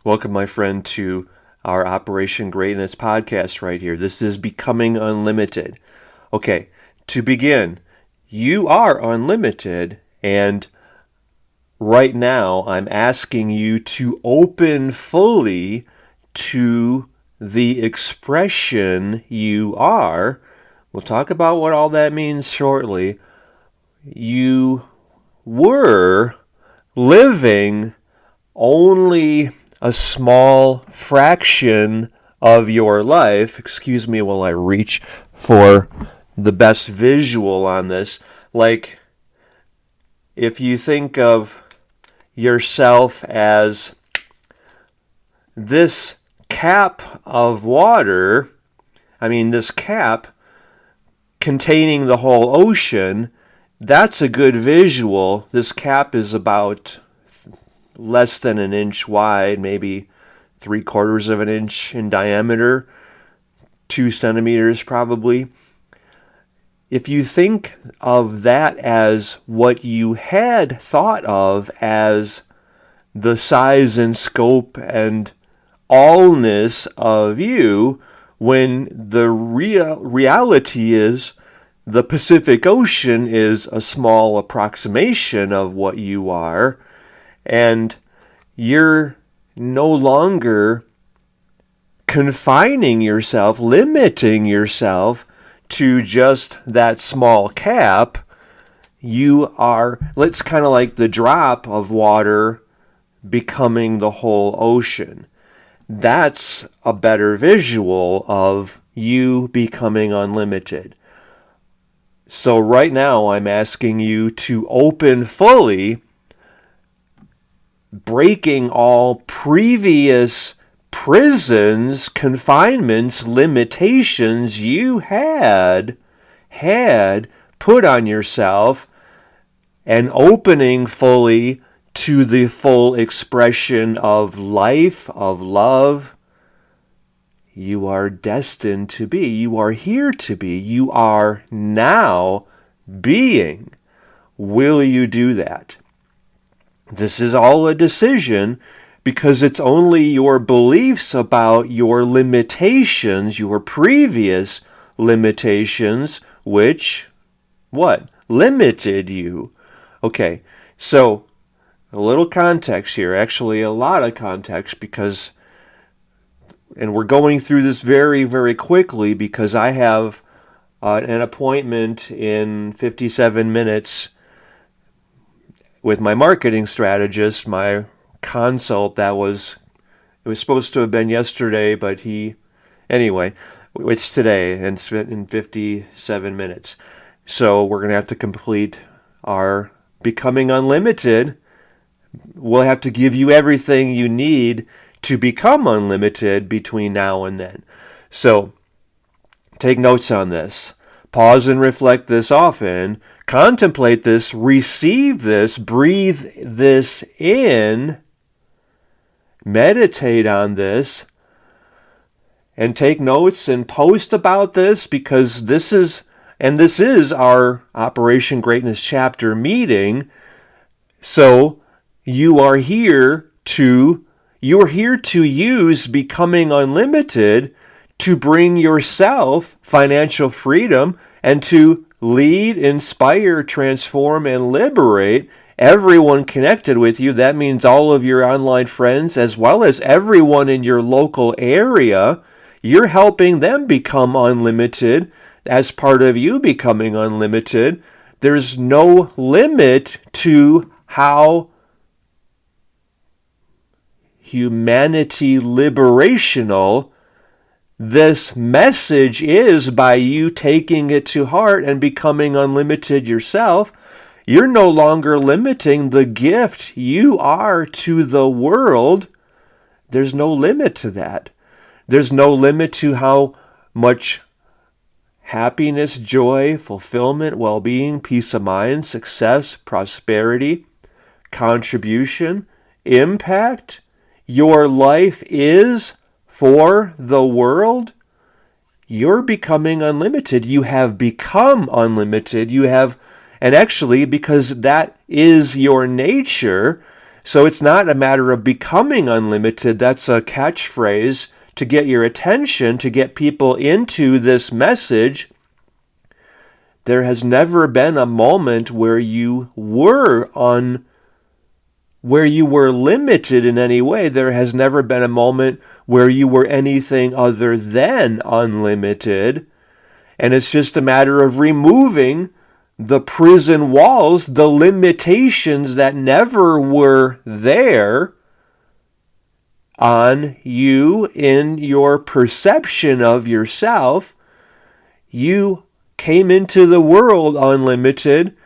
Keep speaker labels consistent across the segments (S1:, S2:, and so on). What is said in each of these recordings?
S1: Welcome, my friend, to our Operation Greatness podcast right here. This is Becoming Unlimited. Okay, to begin, you are unlimited, and right now I'm asking you to open fully to the expression you are. We'll talk about what all that means shortly. You were living only a small fraction of your life. Excuse me while I reach for the best visual on this. Like, if you think of yourself as this cap of water, this cap containing the whole ocean, that's a good visual. This cap is about less than an inch wide, maybe 3/4 of an inch in diameter, 2 centimeters probably. If you think of that as what you had thought of as the size and scope and allness of you, when the reality is the Pacific Ocean is a small approximation of what you are, and you're no longer confining yourself, limiting yourself to just that small cap. You are, it's kind of like the drop of water becoming the whole ocean. That's a better visual of you becoming unlimited. So right now I'm asking you to open fully, breaking all previous prisons, confinements, limitations you had put on yourself, and opening fully to the full expression of life, of love. You are destined to be. You are here to be. You are now being. Will you do that? This is all a decision, because it's only your beliefs about your limitations, your previous limitations, which, what? Limited you. Okay, so a little context here, actually a lot of context, and we're going through this very, very quickly because I have an appointment in 57 minutes with my marketing strategist, my consult. It was supposed to have been yesterday, but anyway, it's today, and it's in 57 minutes. So we're going to have to complete our Becoming Unlimited. We'll have to give you everything you need to become unlimited between now and then. So take notes on this. Pause and reflect this often. Contemplate this, receive this, breathe this in, meditate on this, and take notes and post about this, because this is our Operation Greatness chapter meeting. So you are here to use Becoming Unlimited to bring yourself financial freedom and to lead, inspire, transform, and liberate everyone connected with you. That means all of your online friends, as well as everyone in your local area. You're helping them become unlimited as part of you becoming unlimited. There's no limit to how humanity liberational this message is by you taking it to heart and becoming unlimited yourself. You're no longer limiting the gift you are to the world. There's no limit to that. There's no limit to how much happiness, joy, fulfillment, well-being, peace of mind, success, prosperity, contribution, impact your life is for the world. You're becoming unlimited. You have become unlimited. And actually, because that is your nature, So it's not a matter of becoming unlimited. That's a catchphrase to get your attention, to get people into this message. There has never been a moment where you were limited in any way. There has never been a moment where you were anything other than unlimited. And it's just a matter of removing the prison walls, the limitations that never were there on you in your perception of yourself. You came into the world unlimited,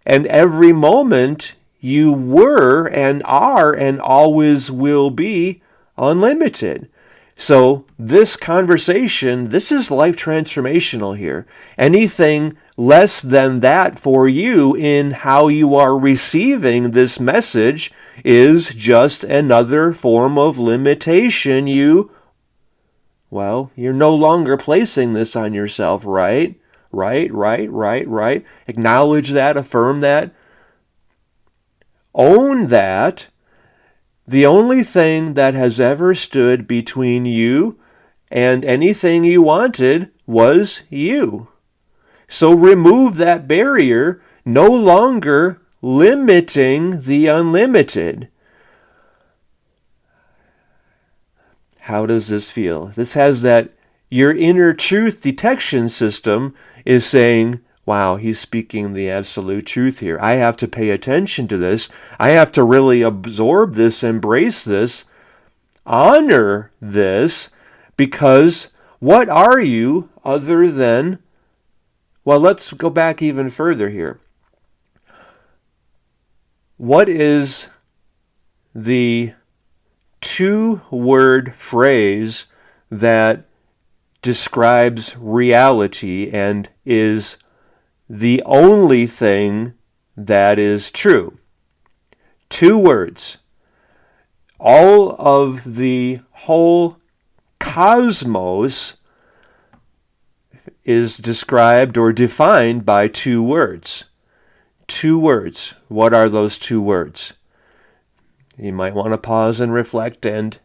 S1: and every moment you were and are and always will be unlimited. So this conversation, this is life transformational here. Anything less than that for you in how you are receiving this message is just another form of limitation. You're no longer placing this on yourself, right? Right. Acknowledge that, affirm that, own that. The only thing that has ever stood between you and anything you wanted was you. So remove that barrier, no longer limiting the unlimited. How does this feel? This has that your inner truth detection system is saying, wow, he's speaking the absolute truth here. I have to pay attention to this. I have to really absorb this, embrace this, honor this, because what are you other than, well, let's go back even further here. What is the two-word phrase that describes reality and is the only thing that is true? Two words. All of the whole cosmos is described or defined by two words. Two words. What are those two words? You might want to pause and reflect and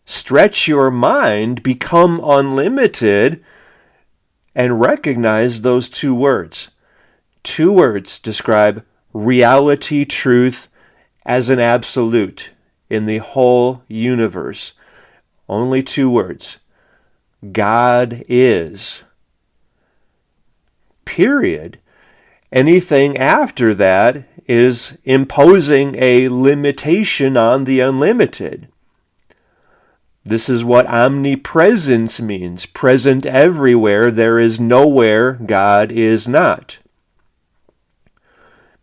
S1: stretch your mind, become unlimited, and recognize those two words. Two words describe reality, truth, as an absolute in the whole universe. Only two words. God is. Period. Anything after that is imposing a limitation on the unlimited. This is what omnipresence means. Present everywhere. There is nowhere God is not.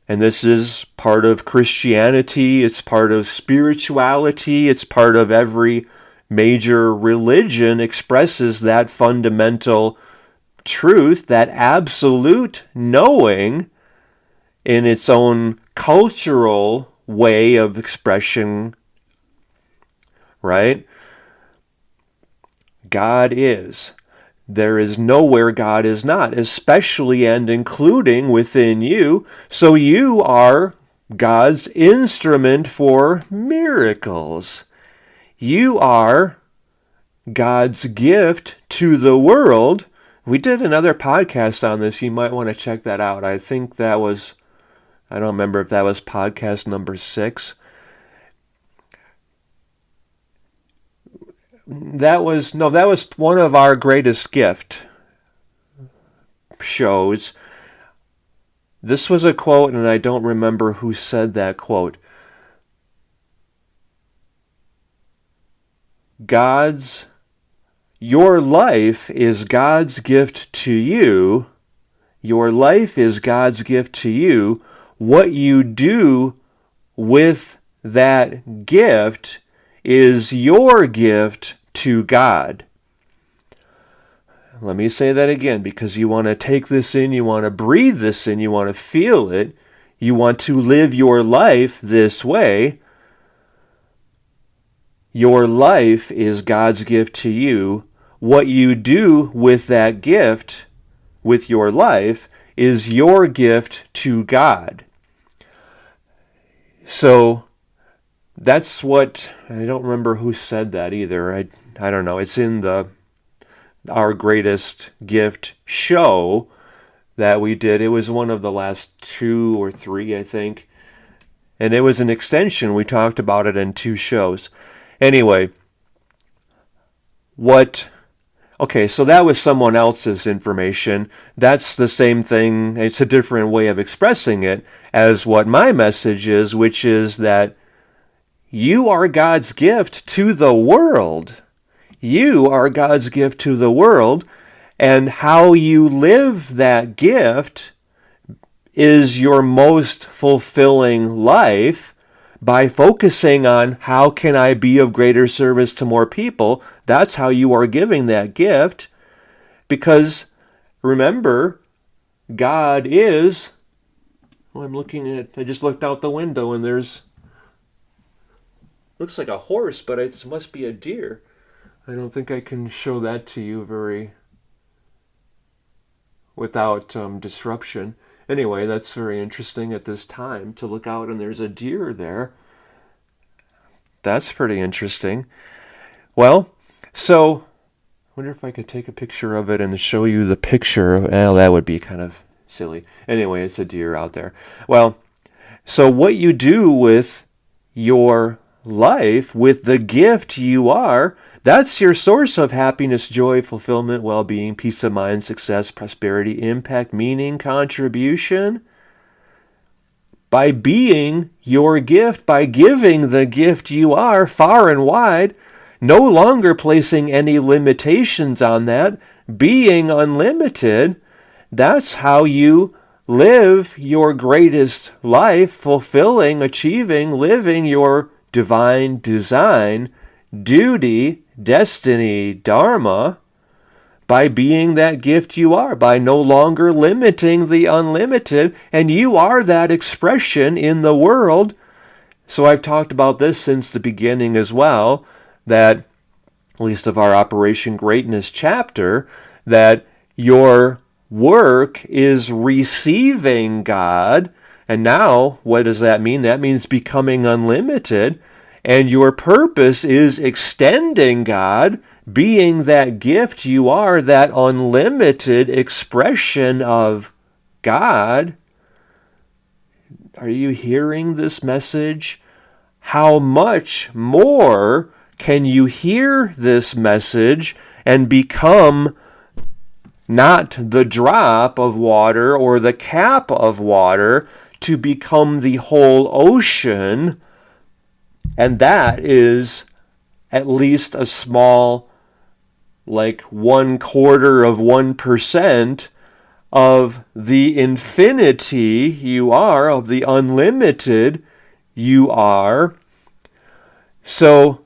S1: And this is part of Christianity. It's part of spirituality. It's part of every major religion expresses that fundamental truth, that absolute knowing in its own cultural way of expression, right? God is. There is nowhere God is not, especially and including within you. So you are God's instrument for miracles. You are God's gift to the world. We did another podcast on this. You might want to check that out. I think that was, I don't remember if that was podcast number 6. That was one of our greatest gift shows. This was a quote, and I don't remember who said that quote. Your life is God's gift to you. Your life is God's gift to you. What you do with that gift is your gift to God. Let me say that again, because you want to take this in, you want to breathe this in, you want to feel it, you want to live your life this way. Your life is God's gift to you. What you do with that gift, with your life, is your gift to God. So, that's what, I don't remember who said that either. I don't know. It's in the Our Greatest Gift show that we did. It was one of the last 2 or 3, I think. And it was an extension. We talked about it in 2 shows. Anyway, okay, so that was someone else's information. That's the same thing. It's a different way of expressing it as what my message is, which is that you are God's gift to the world. You are God's gift to the world, and how you live that gift is your most fulfilling life by focusing on how can I be of greater service to more people. That's how you are giving that gift. Because remember, God is, I just looked out the window and looks like a horse, but it must be a deer. I don't think I can show that to you without disruption. Anyway, that's very interesting at this time to look out and there's a deer there. That's pretty interesting. Well, so I wonder if I could take a picture of it and show you the picture. Well, that would be kind of silly. Anyway, it's a deer out there. Well, so what you do with your life, with the gift you are, that's your source of happiness, joy, fulfillment, well-being, peace of mind, success, prosperity, impact, meaning, contribution. By being your gift, by giving the gift you are far and wide, no longer placing any limitations on that, being unlimited, that's how you live your greatest life, fulfilling, achieving, living your divine design, duty, destiny, Dharma, by being that gift you are, by no longer limiting the unlimited, and you are that expression in the world. So I've talked about this since the beginning as well, that, at least of our Operation Greatness chapter, that your work is receiving God. And now, what does that mean? That means becoming unlimited. And your purpose is extending God, being that gift you are, that unlimited expression of God. Are you hearing this message? How much more can you hear this message and become not the drop of water or the cap of water, to become the whole ocean? And that is at least a small, like 1/4% of the infinity you are, of the unlimited you are. So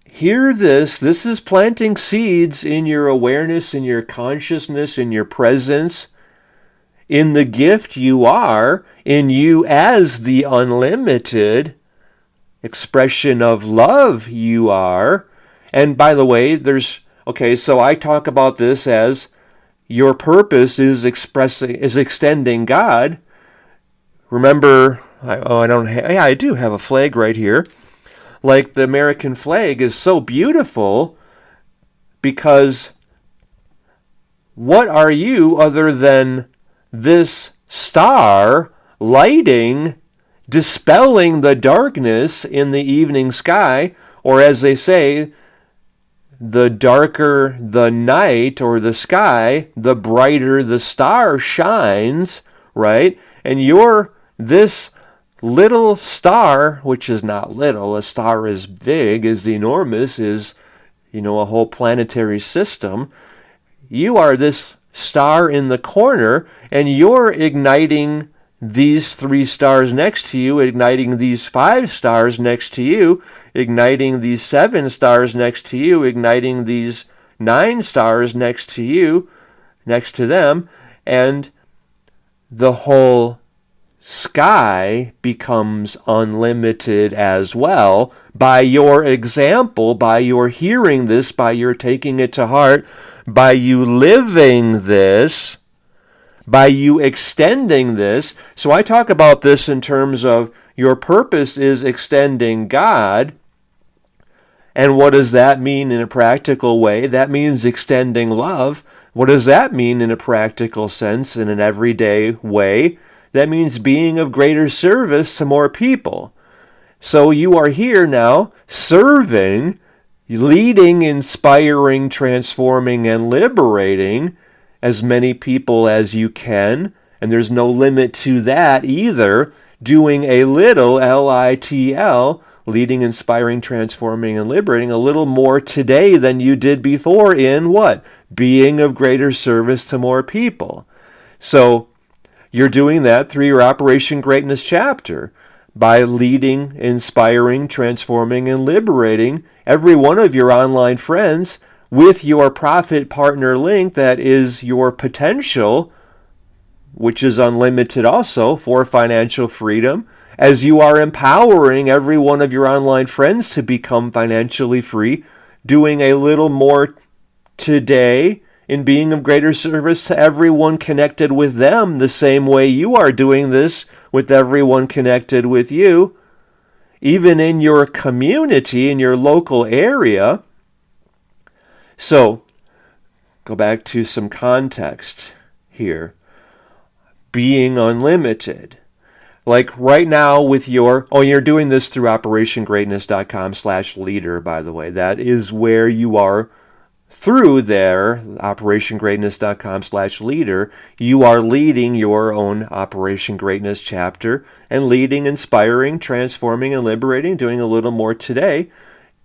S1: hear this. This is planting seeds in your awareness, in your consciousness, in your presence, in the gift you are, in you as the unlimited expression of love you are. And by the way, so I talk about this as your purpose is extending God. Remember, I do have a flag right here. Like, the American flag is so beautiful because what are you other than this star lighting, dispelling the darkness in the evening sky, or as they say, the darker the night or the sky, the brighter the star shines, right? And you're this little star, which is not little. A star is big, is enormous, is, a whole planetary system. You are this star in the corner, and you're igniting these 3 stars next to you, igniting these 5 stars next to you, igniting these 7 stars next to you, igniting these 9 stars next to you, next to them, and the whole sky becomes unlimited as well by your example, by your hearing this, by your taking it to heart, by you living this, by you extending this. So I talk about this in terms of Your purpose is extending God. And what does that mean in a practical way? That means extending love. What does that mean in a practical sense, in an everyday way? That means being of greater service to more people. So you are here now serving, leading, inspiring, transforming, and liberating as many people as you can. And there's no limit to that either. Doing a little, LITL, leading, inspiring, transforming, and liberating, a little more today than you did before in what? Being of greater service to more people. So you're doing that through your Operation Greatness chapter by leading, inspiring, transforming, and liberating every one of your online friends with your profit partner link that is your potential, which is unlimited also, for financial freedom, as you are empowering every one of your online friends to become financially free, doing a little more today in being of greater service to everyone connected with them the same way you are doing this with everyone connected with you, even in your community, in your local area. So, go back to some context here. Being unlimited. Like right now with you're doing this through operationgreatness.com/leader, by the way. That is where you are through there, operationgreatness.com/leader. You are leading your own Operation Greatness chapter and leading, inspiring, transforming, and liberating, doing a little more today.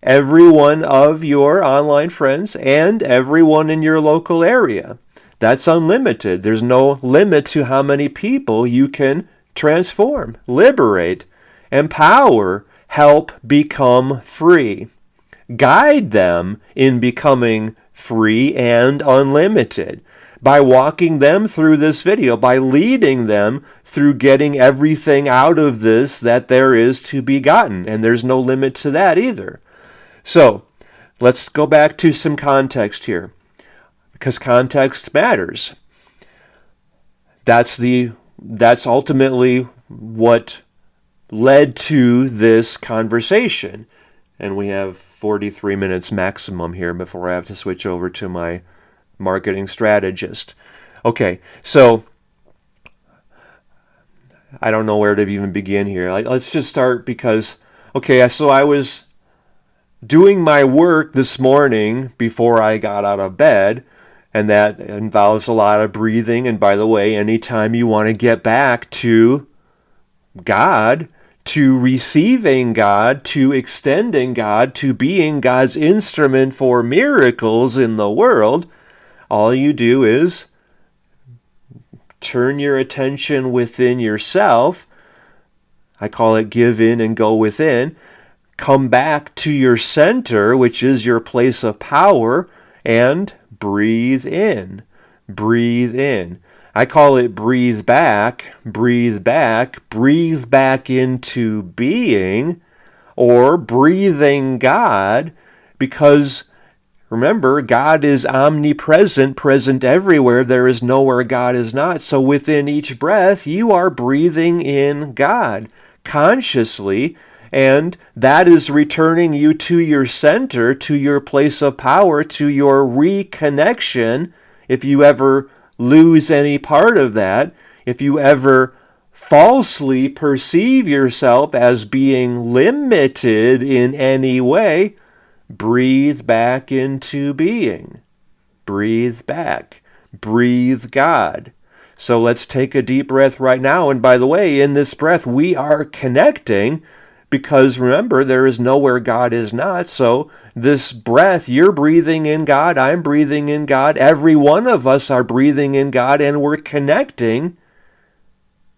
S1: Every one of your online friends and everyone in your local area. That's unlimited. There's no limit to how many people you can transform, liberate, empower, help become free. Guide them in becoming free and unlimited by walking them through this video, by leading them through getting everything out of this that there is to be gotten. And there's no limit to that either. So let's go back to some context here, because context matters. That's ultimately what led to this conversation. And we have 43 minutes maximum here before I have to switch over to my marketing strategist. Okay, so I don't know where to even begin here. Let's just start because, so I was doing my work this morning before I got out of bed, and that involves a lot of breathing. And by the way, anytime you want to get back to God, to receiving God, to extending God, to being God's instrument for miracles in the world, all you do is turn your attention within yourself. I call it give in and go within. Come back to your center, which is your place of power, and breathe in. Breathe in. I call it breathe back, breathe back, breathe back into being, or breathing God, because remember, God is omnipresent, present everywhere. There is nowhere God is not. So within each breath, you are breathing in God consciously, and that is returning you to your center, to your place of power, to your reconnection. If you ever lose any part of that, if you ever falsely perceive yourself as being limited in any way, breathe back into being. Breathe back. Breathe God. So let's take a deep breath right now. And by the way, in this breath, we are connecting, because remember, there is nowhere God is not. So this breath, you're breathing in God, I'm breathing in God, every one of us are breathing in God, and we're connecting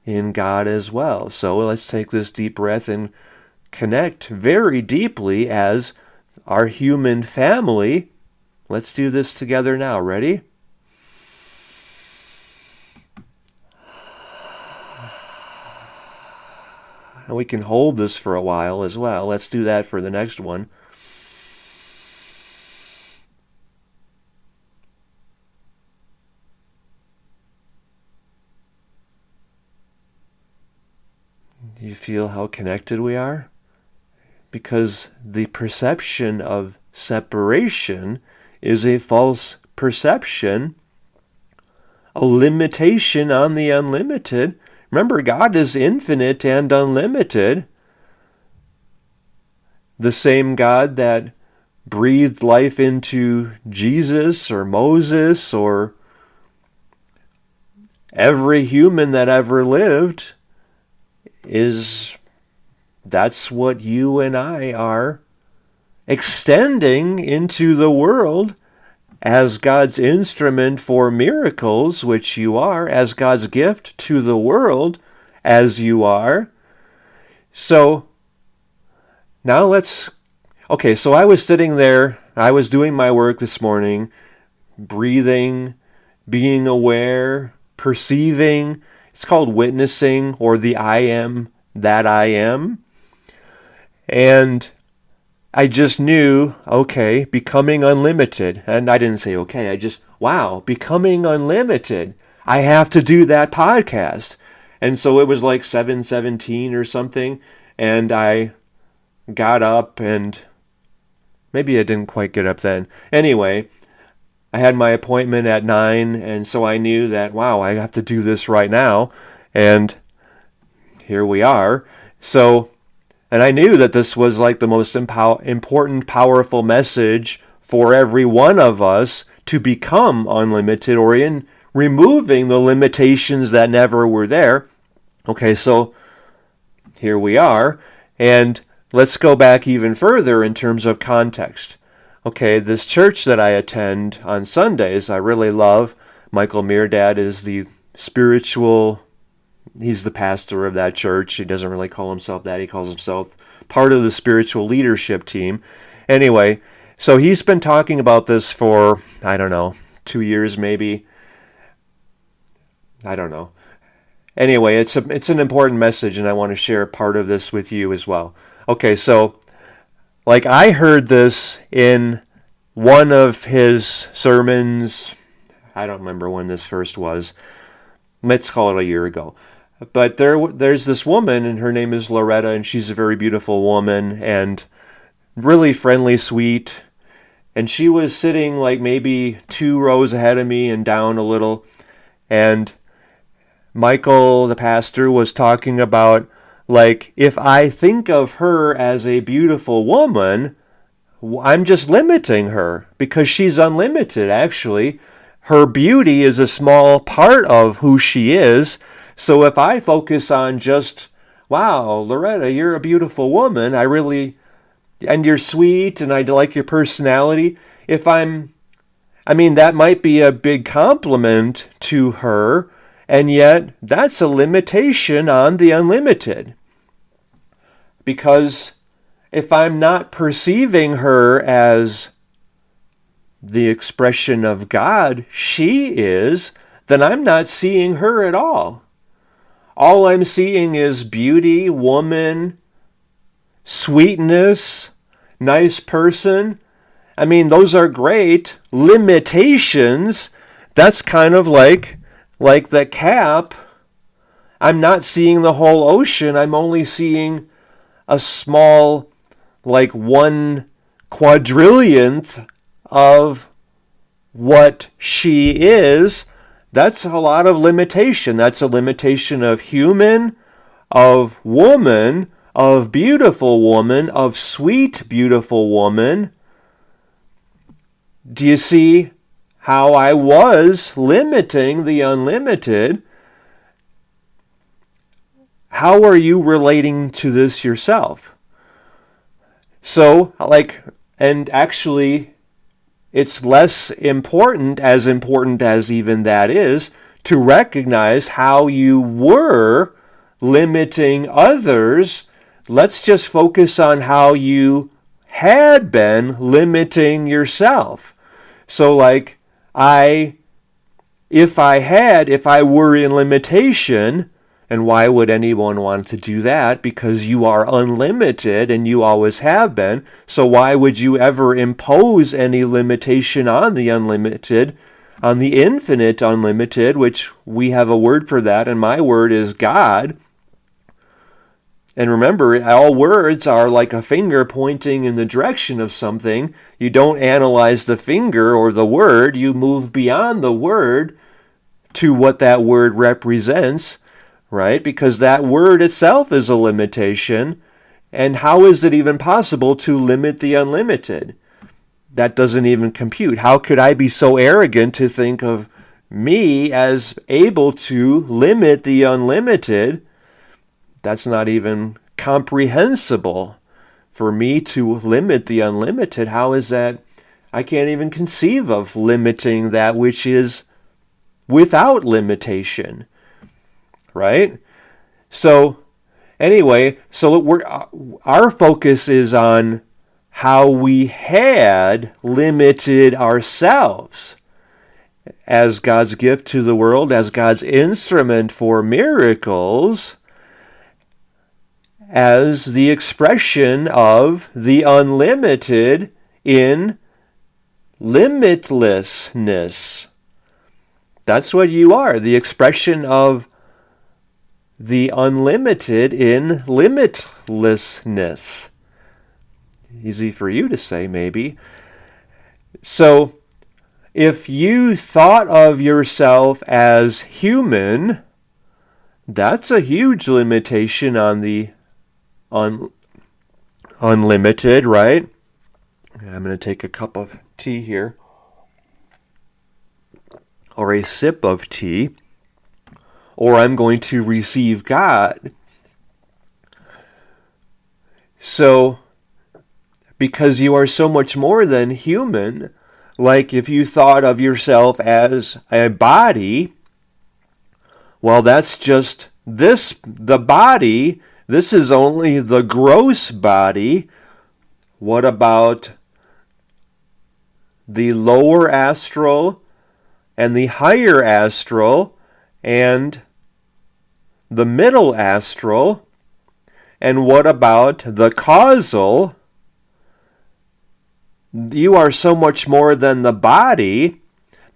S1: in God as well. So let's take this deep breath and connect very deeply as our human family. Let's do this together now. Ready? And we can hold this for a while as well. Let's do that for the next one. You feel how connected we are? Because the perception of separation is a false perception, a limitation on the unlimited. Remember, God is infinite and unlimited. The same God that breathed life into Jesus or Moses or every human that ever lived that's what you and I are extending into the world as God's instrument for miracles, which you are, as God's gift to the world, as you are. So now so I was sitting there, I was doing my work this morning, breathing, being aware, perceiving. It's called witnessing, or the I am that I am. And I just knew, okay, becoming unlimited. And I didn't say, okay, wow, becoming unlimited. I have to do that podcast. And so it was like 7:17 or something. And I got up, and maybe I didn't quite get up then. Anyway, I had my appointment at 9, and so I knew that, wow, I have to do this right now. And here we are. And I knew that this was like the most important, powerful message for every one of us to become unlimited, or in removing the limitations that never were there. Okay, so here we are. And let's go back even further in terms of context. Okay, this church that I attend on Sundays, I really love. Michael Meerdad is he's the pastor of that church. He doesn't really call himself that. He calls himself part of the spiritual leadership team. Anyway, so he's been talking about this for, 2 years maybe. I don't know. Anyway, it's an important message, and I want to share part of this with you as well. Okay, so I heard this in one of his sermons. I don't remember when this first was. Let's call it a year ago. But there's this woman, and her name is Loretta, and she's a very beautiful woman and really friendly, sweet. And she was sitting maybe 2 rows ahead of me and down a little. And Michael, the pastor, was talking about, if I think of her as a beautiful woman, I'm just limiting her, because she's unlimited, actually. Her beauty is a small part of who she is. So if I focus on just, wow, Loretta, you're a beautiful woman, and you're sweet, and I like your personality, that might be a big compliment to her, and yet that's a limitation on the unlimited. Because if I'm not perceiving her as the expression of God she is, then I'm not seeing her at all. All I'm seeing is beauty, woman, sweetness, nice person. Those are great. Limitations, that's kind of like the cap. I'm not seeing the whole ocean. I'm only seeing a small, 1/quadrillionth of what she is. That's a lot of limitation. That's a limitation of human, of woman, of beautiful woman, of sweet, beautiful woman. Do you see how I was limiting the unlimited? How are you relating to this yourself? So, and actually, it's less important as even that is, to recognize how you were limiting others. Let's just focus on how you had been limiting yourself. So if I were in limitation, and why would anyone want to do that? Because you are unlimited and you always have been. So why would you ever impose any limitation on the unlimited, on the infinite unlimited, which we have a word for that, and my word is God. And remember, all words are like a finger pointing in the direction of something. You don't analyze the finger or the word. You move beyond the word to what that word represents, right? Because that word itself is a limitation. And how is it even possible to limit the unlimited? That doesn't even compute. How could I be so arrogant to think of me as able to limit the unlimited? That's not even comprehensible for me to limit the unlimited. How is that? I can't even conceive of limiting that which is without limitation, right? So anyway, our focus is on how we had limited ourselves as God's gift to the world, as God's instrument for miracles, as the expression of the unlimited in limitlessness. That's what you are, the expression of the unlimited in limitlessness. Easy for you to say, maybe. So, if you thought of yourself as human, that's a huge limitation on the unlimited, right? I'm going to take a cup of tea here, or a sip of tea, or I'm going to receive God. So, because you are so much more than human, like if you thought of yourself as a body, well, that's just the body. This is only the gross body. What about the lower astral and the higher astral and the middle astral? And what about the causal? You are so much more than the body.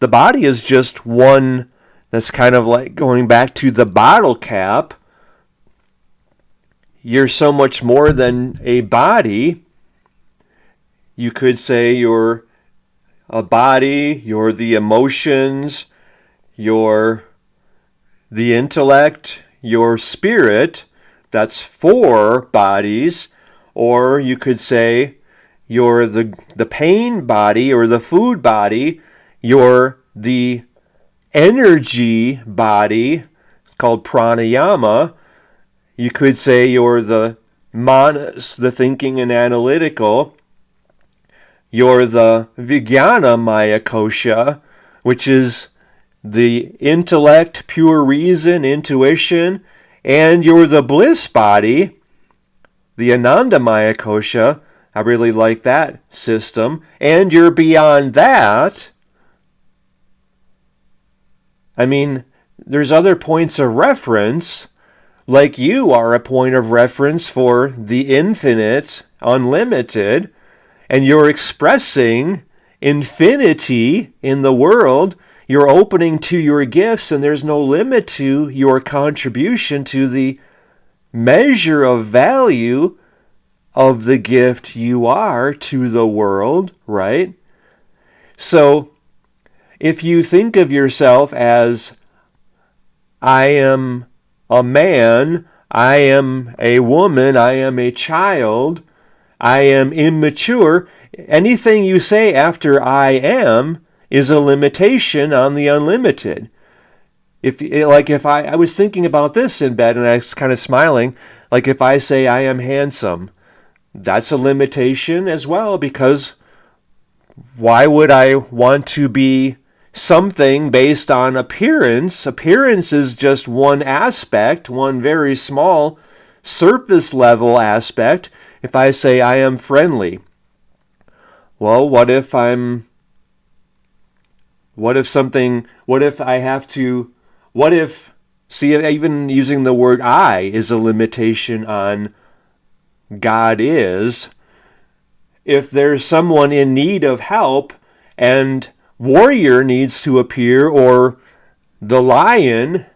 S1: The body is just one. That's kind of like going back to the bottle cap. You're so much more than a body. You could say you're a body, you're the emotions, you're the intellect, your spirit. That's 4 bodies. Or you could say you're the pain body or the food body. You're the energy body, called pranayama. You could say you're the manas, the thinking and analytical. You're the vijnana maya kosha, which is the intellect, pure reason, intuition. And you're the bliss body, the ananda maya kosha. I really like that system. And you're beyond that. I mean, there's other points of reference, like you are a point of reference for the infinite, unlimited, and you're expressing infinity in the world. You're opening to your gifts, and there's no limit to your contribution to the measure of value of the gift you are to the world, right? So, if you think of yourself as, I am a man, I am a woman, I am a child, I am immature, anything you say after I am is a limitation on the unlimited. If I was thinking about this in bed and I was kind of smiling, like if I say I am handsome, that's a limitation as well, because why would I want to be something based on appearance? Appearance is just one aspect, one very small surface level aspect. If I say I am friendly, well, what if even using the word I is a limitation on God is. If there's someone in need of help and warrior needs to appear or the lion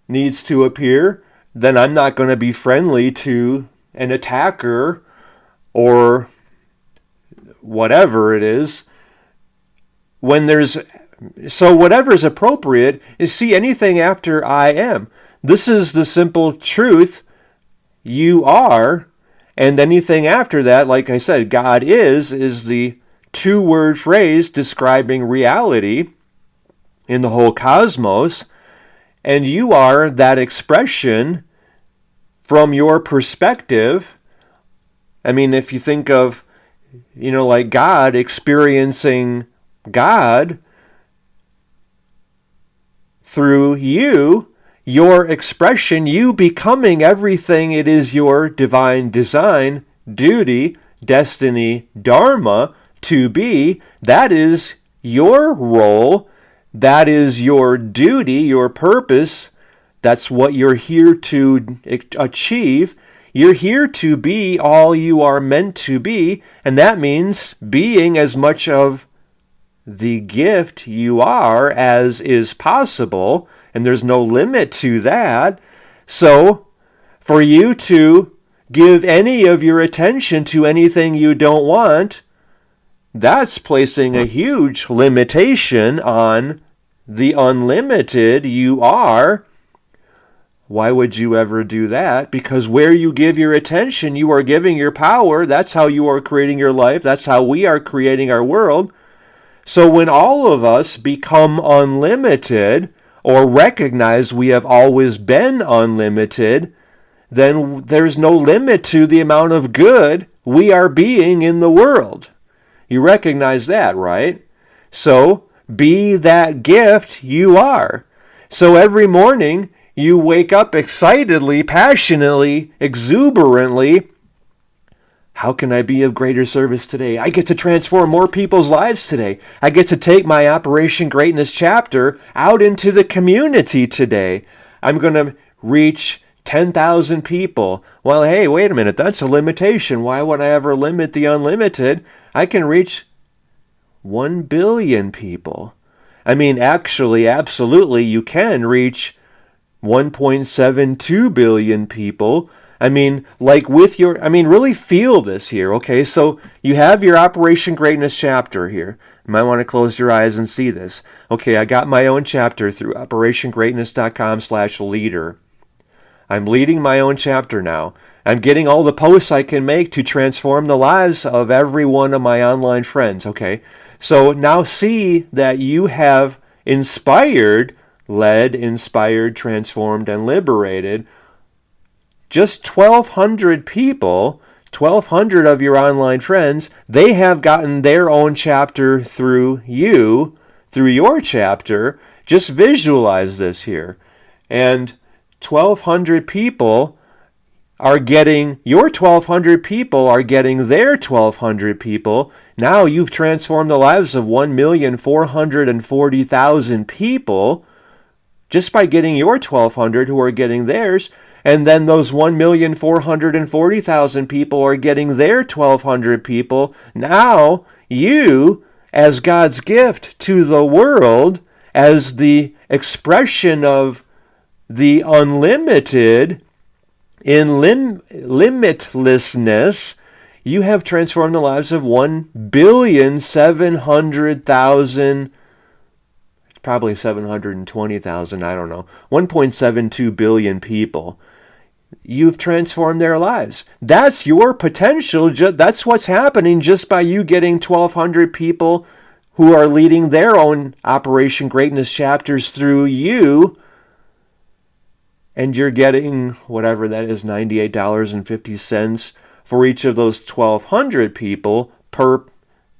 S1: needs to appear, then I'm not going to be friendly to an attacker or whatever it is. So whatever is appropriate is see anything after I am. This is the simple truth. You are, and anything after that, like I said, God is the two-word phrase describing reality in the whole cosmos, and you are that expression from your perspective. I mean, if you think of, like God experiencing God through you, your expression, you becoming everything it is your divine design, duty, destiny, Dharma to be, that is your role, that is your duty, your purpose, that's what you're here to achieve. You're here to be all you are meant to be, and that means being as much of the gift you are as is possible, and there's no limit to that. So, for you to give any of your attention to anything you don't want, that's placing a huge limitation on the unlimited you are. Why would you ever do that? Because where you give your attention, you are giving your power. That's how you are creating your life. That's how we are creating our world. So when all of us become unlimited or recognize we have always been unlimited, then there's no limit to the amount of good we are being in the world. You recognize that, right? So be that gift you are. So every morning you wake up excitedly, passionately, exuberantly. How can I be of greater service today? I get to transform more people's lives today. I get to take my Operation Greatness chapter out into the community today. I'm going to reach 10,000 people. Well, hey, wait a minute. That's a limitation. Why would I ever limit the unlimited? I can reach 1 billion people. I mean, actually, absolutely, you can reach 1.72 billion people. I mean, really feel this here, okay? So you have your Operation Greatness chapter here. You might want to close your eyes and see this. Okay, I got my own chapter through operationgreatness.com/leader. I'm leading my own chapter now. I'm getting all the posts I can make to transform the lives of every one of my online friends, okay? So now see that you have led, inspired, transformed, and liberated just 1,200 people, 1,200 of your online friends. They have gotten their own chapter through you, through your chapter. Just visualize this here. And 1,200 people are getting, your 1,200 people are getting their 1,200 people. Now you've transformed the lives of 1,440,000 people just by getting your 1,200 who are getting theirs. And then those 1,440,000 people are getting their 1,200 people. Now you, as God's gift to the world, as the expression of the unlimited in limitlessness, you have transformed the lives of 1,700,000, probably 720,000, I don't know, 1.72 billion people. You've transformed their lives. That's your potential. That's what's happening just by you getting 1,200 people who are leading their own Operation Greatness chapters through you. And you're getting whatever that is, $98.50 for each of those 1,200 people per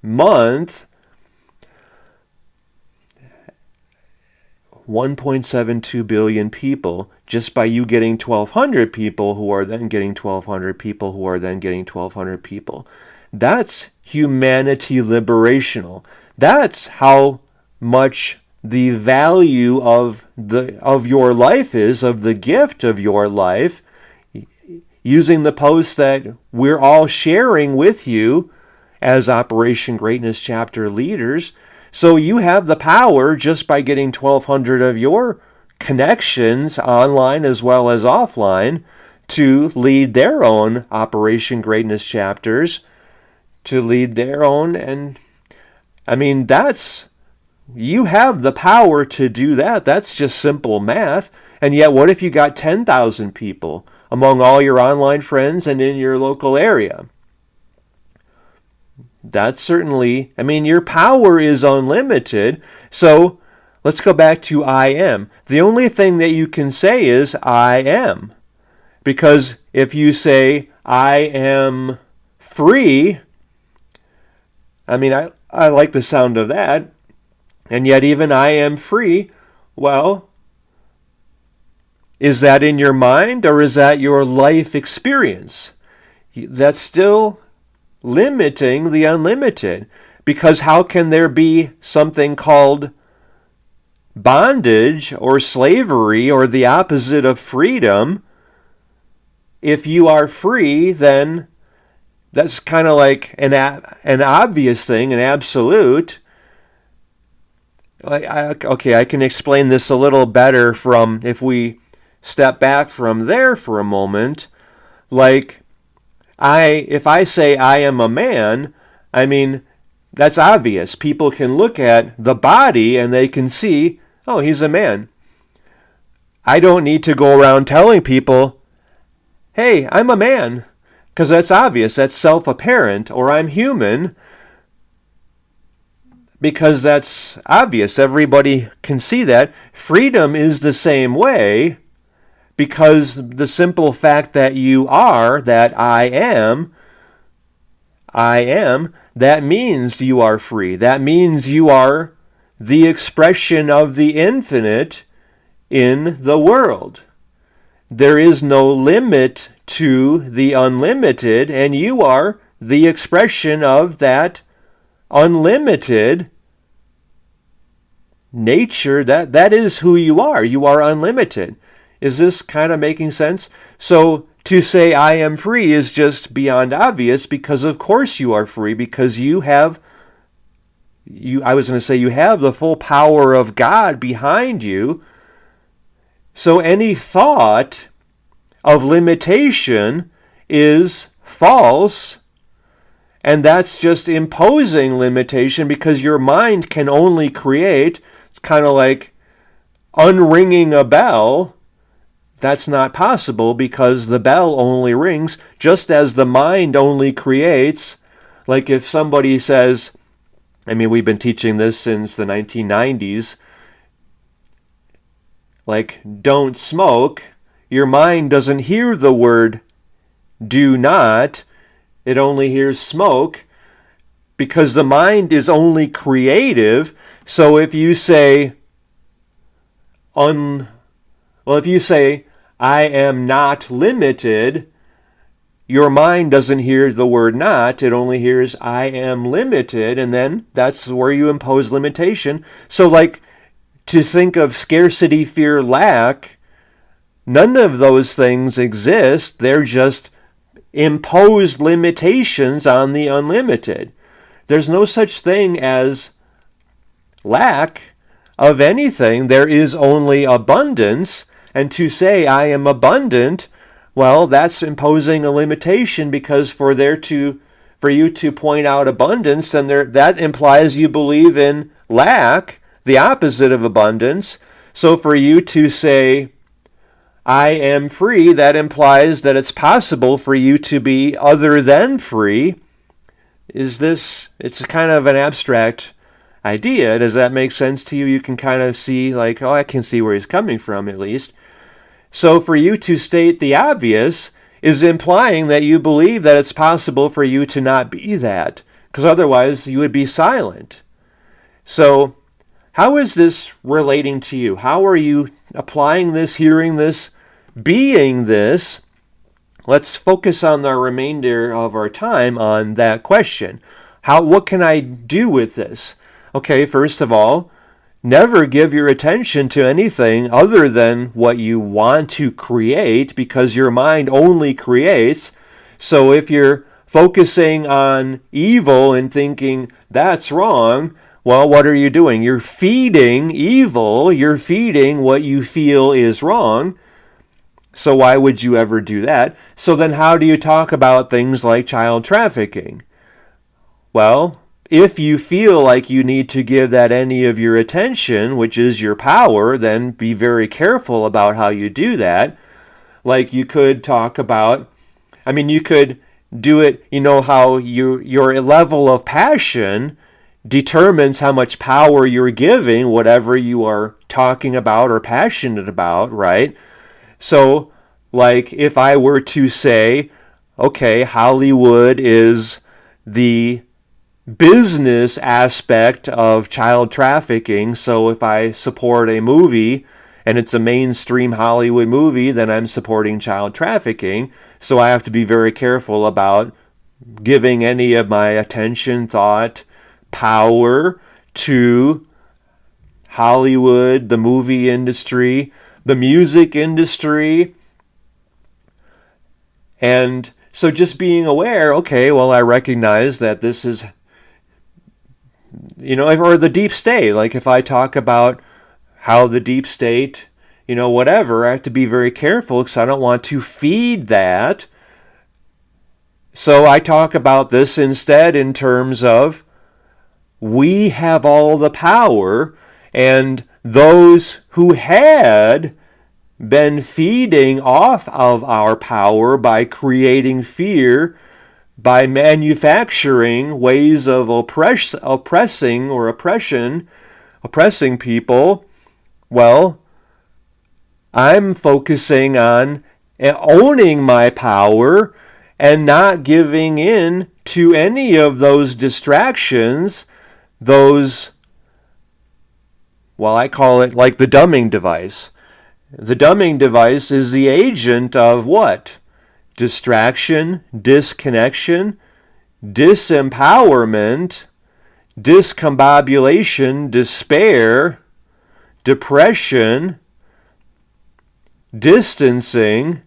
S1: month. 1.72 billion people just by you getting 1,200 people who are then getting 1,200 people who are then getting 1,200 people. That's humanity liberational. That's how much the value of your life is, of the gift of your life, using the post that we're all sharing with you as Operation Greatness chapter leaders. So you have the power just by getting 1,200 of your connections online as well as offline to lead their own Operation Greatness chapters, to lead their own. And I mean, you have the power to do that. That's just simple math. And yet, what if you got 10,000 people among all your online friends and in your local area? That's certainly, I mean, your power is unlimited. So let's go back to I am. The only thing that you can say is I am. Because if you say I am free, I mean, I like the sound of that. And yet even I am free, well, is that in your mind or is that your life experience? That's still limiting the unlimited. Because how can there be something called bondage or slavery or the opposite of freedom? If you are free, then that's kind of like an obvious thing, an absolute. Okay, I can explain this a little better from if we step back from there for a moment. Like, if I say I am a man, I mean, that's obvious. People can look at the body and they can see, oh, he's a man. I don't need to go around telling people, hey, I'm a man, because that's obvious, that's self-apparent, or I'm human, because that's obvious, everybody can see that. Freedom is the same way, because the simple fact that you are, that I am, that means you are free. That means you are the expression of the infinite in the world. There is no limit to the unlimited, and you are the expression of that unlimited nature. That is who you are. You are unlimited. Is this kind of making sense? So to say I am free is just beyond obvious, because of course you are free, because you have the full power of God behind you. So any thought of limitation is false, and that's just imposing limitation, because your mind can only create. It's kind of like unringing a bell. That's not possible, because the bell only rings, just as the mind only creates. Like if somebody says, I mean, we've been teaching this since the 1990s, like, don't smoke, your mind doesn't hear the word do not, it only hears smoke, because the mind is only creative. So if you say, if you say, I am not limited, your mind doesn't hear the word not, it only hears I am limited, and then that's where you impose limitation. So like, to think of scarcity, fear, lack, none of those things exist. They're just imposed limitations on the unlimited. There's no such thing as lack of anything. There is only abundance. And to say I am abundant, well, that's imposing a limitation, because for you to point out abundance, then that implies you believe in lack, the opposite of abundance. So for you to say I am free, that implies that it's possible for you to be other than free. It's kind of an abstract idea. Does that make sense to you? You can kind of see, like, oh, I can see where he's coming from, at least. So for you to state the obvious is implying that you believe that it's possible for you to not be that, because otherwise you would be silent. So how is this relating to you? How are you applying this, hearing this, being this? Let's focus on the remainder of our time on that question. What can I do with this? Okay, first of all, never give your attention to anything other than what you want to create, because your mind only creates. So if you're focusing on evil and thinking that's wrong, Well, what are you doing? You're feeding evil. You're feeding what you feel is wrong. So why would you ever do that? So then how do you talk about things like child trafficking? Well, if you feel like you need to give that any of your attention, which is your power, then be very careful about how you do that. Like you could talk about, you could do it, how your level of passion determines how much power you're giving whatever you are talking about or passionate about, right? So, like, if I were to say, okay, Hollywood is the business aspect of child trafficking, so if I support a movie and it's a mainstream Hollywood movie, then I'm supporting child trafficking, so I have to be very careful about giving any of my attention, thought, power to Hollywood, the movie industry, the music industry. And so just being aware, okay, well, I recognize that this is, or the deep state. Like if I talk about how the deep state, whatever, I have to be very careful because I don't want to feed that. So I talk about this instead in terms of we have all the power, and those who had been feeding off of our power by creating fear, by manufacturing ways of oppressing people, well, I'm focusing on owning my power and not giving in to any of those distractions, those, well, I call it like the dumbing device. The dumbing device is the agent of what? Distraction, disconnection, disempowerment, discombobulation, despair, depression, distancing.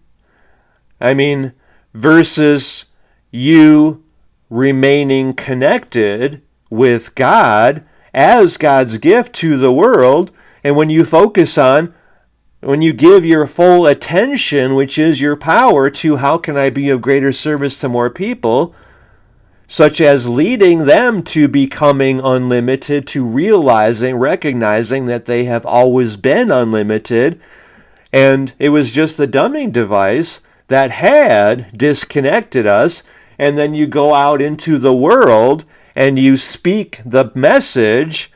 S1: Versus you remaining connected with God as God's gift to the world. And when you give your full attention, which is your power, to how can I be of greater service to more people, such as leading them to becoming unlimited, to recognizing that they have always been unlimited, and it was just the dumbing device that had disconnected us, and then you go out into the world and you speak the message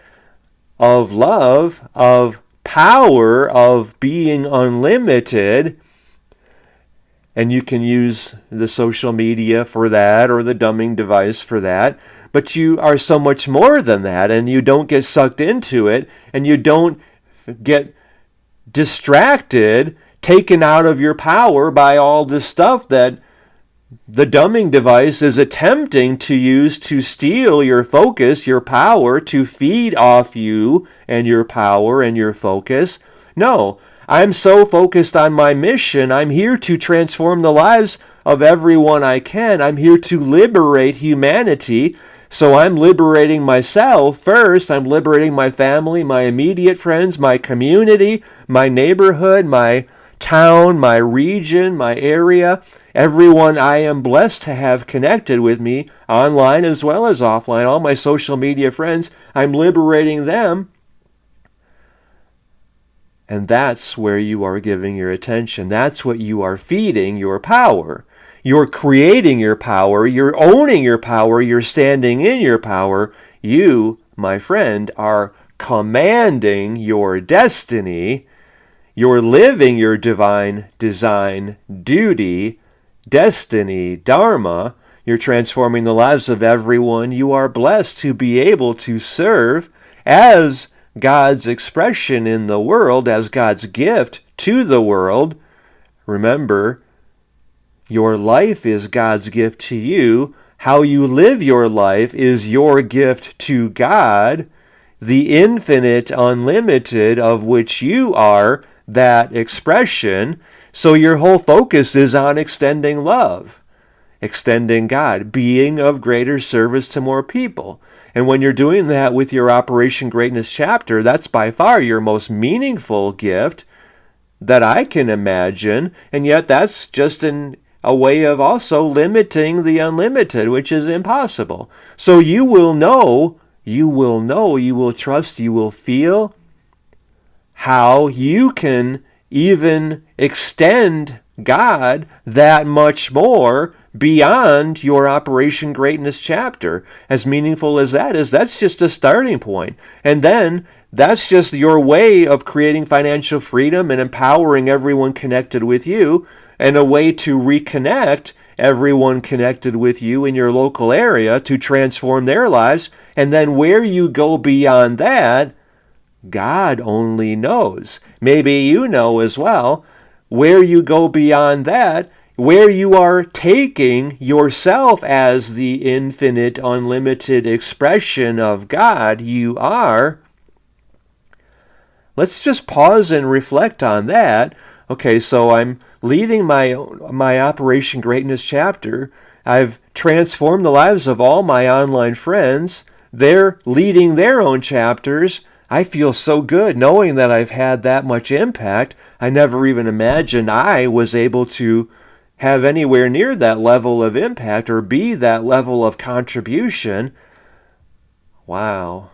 S1: of love, of power, of being unlimited, and you can use the social media for that or the dumbing device for that, but you are so much more than that, and you don't get sucked into it, and you don't get distracted, taken out of your power by all this stuff that the dumbing device is attempting to use to steal your focus, your power, to feed off you and your power and your focus. No, I'm so focused on my mission. I'm here to transform the lives of everyone I can. I'm here to liberate humanity. So I'm liberating myself first. I'm liberating my family, my immediate friends, my community, my neighborhood, my town, my region, my area, everyone I am blessed to have connected with me, online as well as offline, all my social media friends. I'm liberating them. And that's where you are giving your attention. That's what you are feeding your power. You're creating your power. You're owning your power. You're standing in your power. You, my friend, are commanding your destiny. You're living your divine design, duty, destiny, Dharma. You're transforming the lives of everyone you are blessed to be able to serve as God's expression in the world, as God's gift to the world. Remember, your life is God's gift to you. How you live your life is your gift to God, the infinite, unlimited, of which you are that expression. So your whole focus is on extending love, extending God, being of greater service to more people. And when you're doing that with your Operation Greatness chapter, that's by far your most meaningful gift that I can imagine. And yet that's just a way of also limiting the unlimited, which is impossible. So you will know, you will trust, you will feel how you can even extend God that much more beyond your Operation Greatness chapter. As meaningful as that is, that's just a starting point. And then that's just your way of creating financial freedom and empowering everyone connected with you, and a way to reconnect everyone connected with you in your local area to transform their lives. And then where you go beyond that, God only knows. Maybe you know as well. Where you go beyond that, where you are taking yourself as the infinite, unlimited expression of God you are. Let's just pause and reflect on that. Okay, so I'm leading my Operation Greatness chapter. I've transformed the lives of all my online friends. They're leading their own chapters. I feel so good knowing that I've had that much impact. I never even imagined I was able to have anywhere near that level of impact or be that level of contribution. Wow.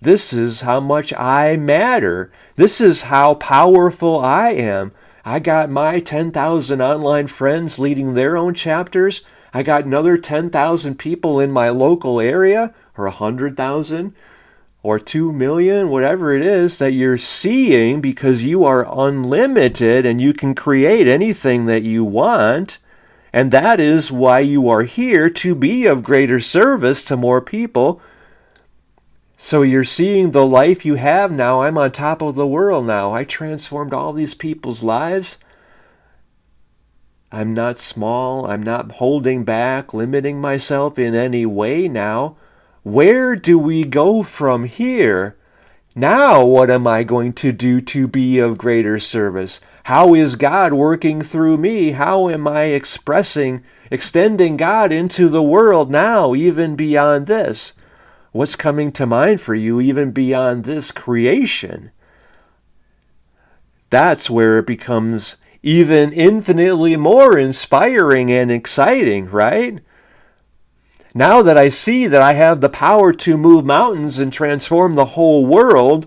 S1: This is how much I matter. This is how powerful I am. I got my 10,000 online friends leading their own chapters. I got another 10,000 people in my local area, or 100,000, or 2 million, whatever it is that you're seeing, because you are unlimited and you can create anything that you want. And that is why you are here, to be of greater service to more people. So you're seeing the life you have now. I'm on top of the world now. I transformed all these people's lives. I'm not small. I'm not holding back, limiting myself in any way now. Where do we go from here? Now what am I going to do to be of greater service? How is God working through me? How am I extending God into the world now, even beyond this? What's coming to mind for you even beyond this creation? That's where it becomes even infinitely more inspiring and exciting, right? Now that I see that I have the power to move mountains and transform the whole world,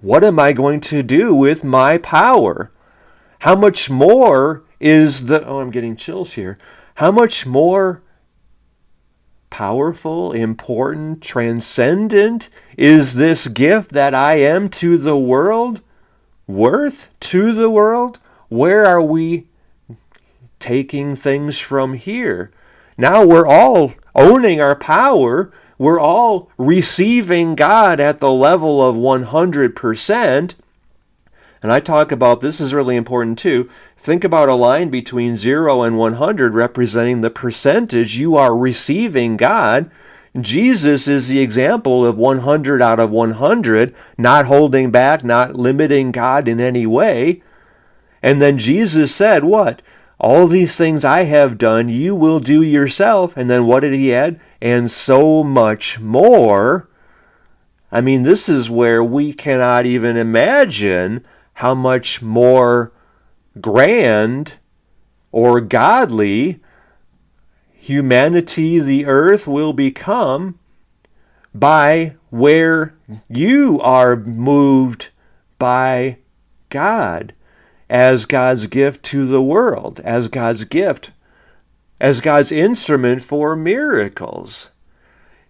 S1: what am I going to do with my power? How much more is I'm getting chills here. How much more powerful, important, transcendent is this gift that I am to the world? Worth to the world? Where are we taking things from here? Now we're all owning our power. We're all receiving God at the level of 100%. And I talk about, this is really important too. Think about a line between 0 and 100 representing the percentage you are receiving God. Jesus is the example of 100 out of 100, not holding back, not limiting God in any way. And then Jesus said, what? All these things I have done, you will do yourself. And then what did he add? And so much more. I mean, this is where we cannot even imagine how much more grand or godly humanity, the earth, will become by where you are moved by God as God's gift to the world, as God's gift, as God's instrument for miracles.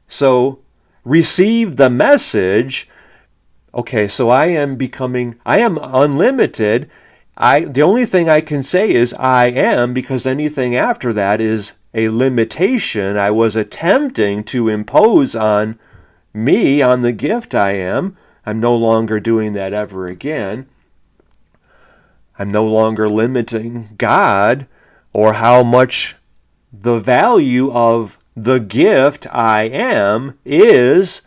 S1: So receive the message. Okay, so I am unlimited. The only thing I can say is I am, because anything after that is a limitation I was attempting to impose on me, on the gift I am. I'm no longer doing that ever again. I'm no longer limiting God or how much the value of the gift I am is.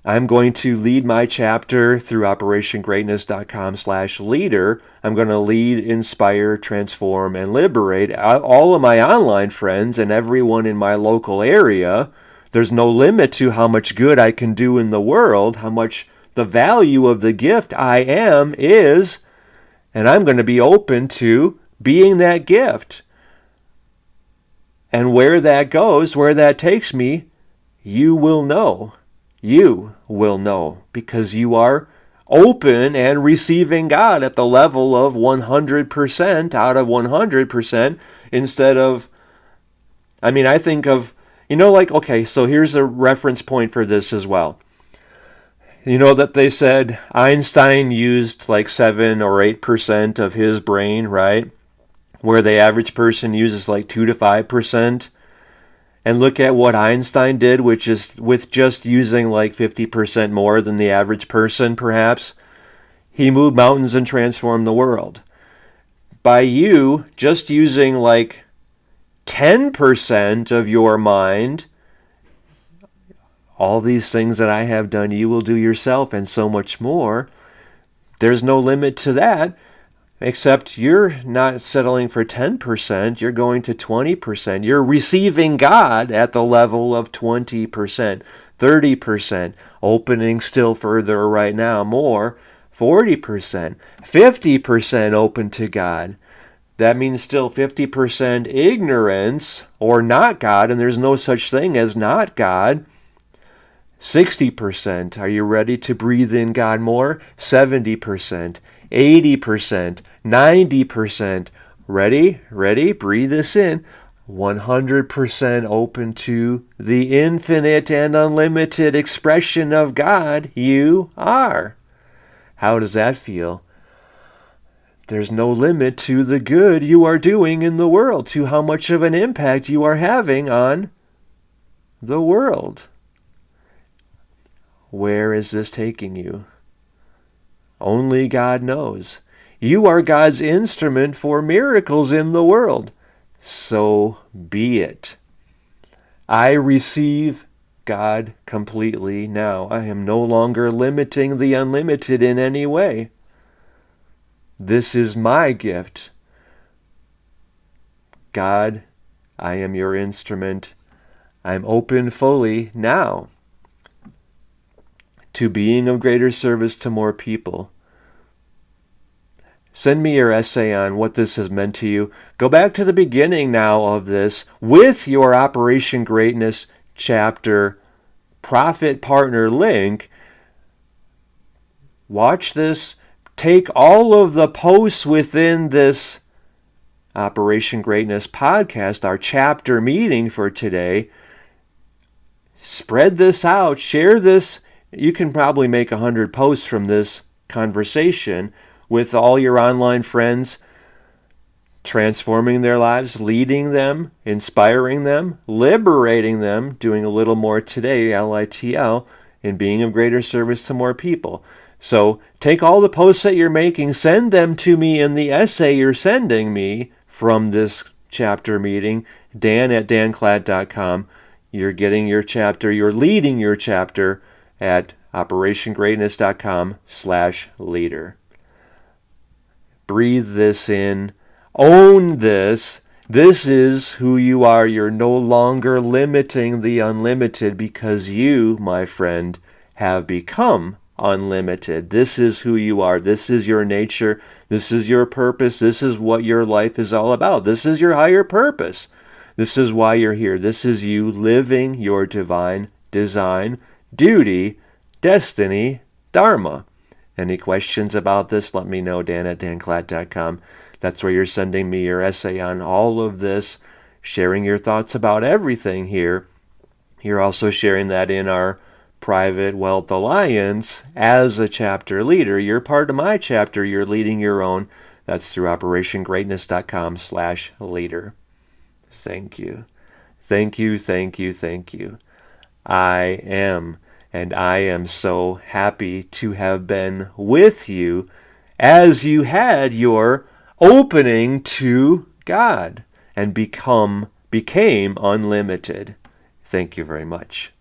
S1: I'm going to lead my chapter through operationgreatness.com/leader. I'm going to lead, inspire, transform, and liberate all of my online friends and everyone in my local area. There's no limit to how much good I can do in the world, how much the value of the gift I am is, and I'm going to be open to being that gift. And where that goes, where that takes me, you will know. You will know, because you are open and receiving God at the level of 100% out of 100% instead of, I think of, okay, so here's a reference point for this as well. You know that they said Einstein used like 7 or 8% of his brain, right? Where the average person uses like 2 to 5%. And look at what Einstein did, which is with just using like 50% more than the average person, perhaps. He moved mountains and transformed the world. By you just using like 10% of your mind, all these things that I have done, you will do yourself, and so much more. There's no limit to that. Except you're not settling for 10%, you're going to 20%. You're receiving God at the level of 20%, 30%, opening still further right now, more, 40%, 50% open to God. That means still 50% ignorance or not God, and there's no such thing as not God. 60%, are you ready to breathe in God more? 70%. 80%, 90%. Ready? Breathe this in. 100% open to the infinite and unlimited expression of God you are. How does that feel? There's no limit to the good you are doing in the world, to how much of an impact you are having on the world. Where is this taking you? Only God knows. You are God's instrument for miracles in the world. So be it. I receive God completely now. I am no longer limiting the unlimited in any way. This is my gift. God, I am your instrument. I'm open fully now to being of greater service to more people. Send me your essay on what this has meant to you. Go back to the beginning now of this with your Operation Greatness chapter profit partner link. Watch this. Take all of the posts within this Operation Greatness podcast, our chapter meeting for today. Spread this out. Share this. You can probably make 100 posts from this conversation with all your online friends, transforming their lives, leading them, inspiring them, liberating them, doing a little more today, LITL, and being of greater service to more people. So take all the posts that you're making, send them to me in the essay you're sending me from this chapter meeting, dan@danclatt.com. You're getting your chapter, you're leading your chapter at operationgreatness.com/leader. Breathe this in. Own this. This is who you are. You're no longer limiting the unlimited because you, my friend, have become unlimited. This is who you are. This is your nature. This is your purpose. This is what your life is all about. This is your higher purpose. This is why you're here. This is you living your divine design, duty, destiny, Dharma. Any questions about this, let me know, dan@danclatt.com. That's where you're sending me your essay on all of this, sharing your thoughts about everything here. You're also sharing that in our private Wealth Alliance as a chapter leader. You're part of my chapter. You're leading your own. That's through operationgreatness.com/leader. Thank you. Thank you, thank you, thank you. I am so happy to have been with you as you had your opening to God and became unlimited. Thank you very much.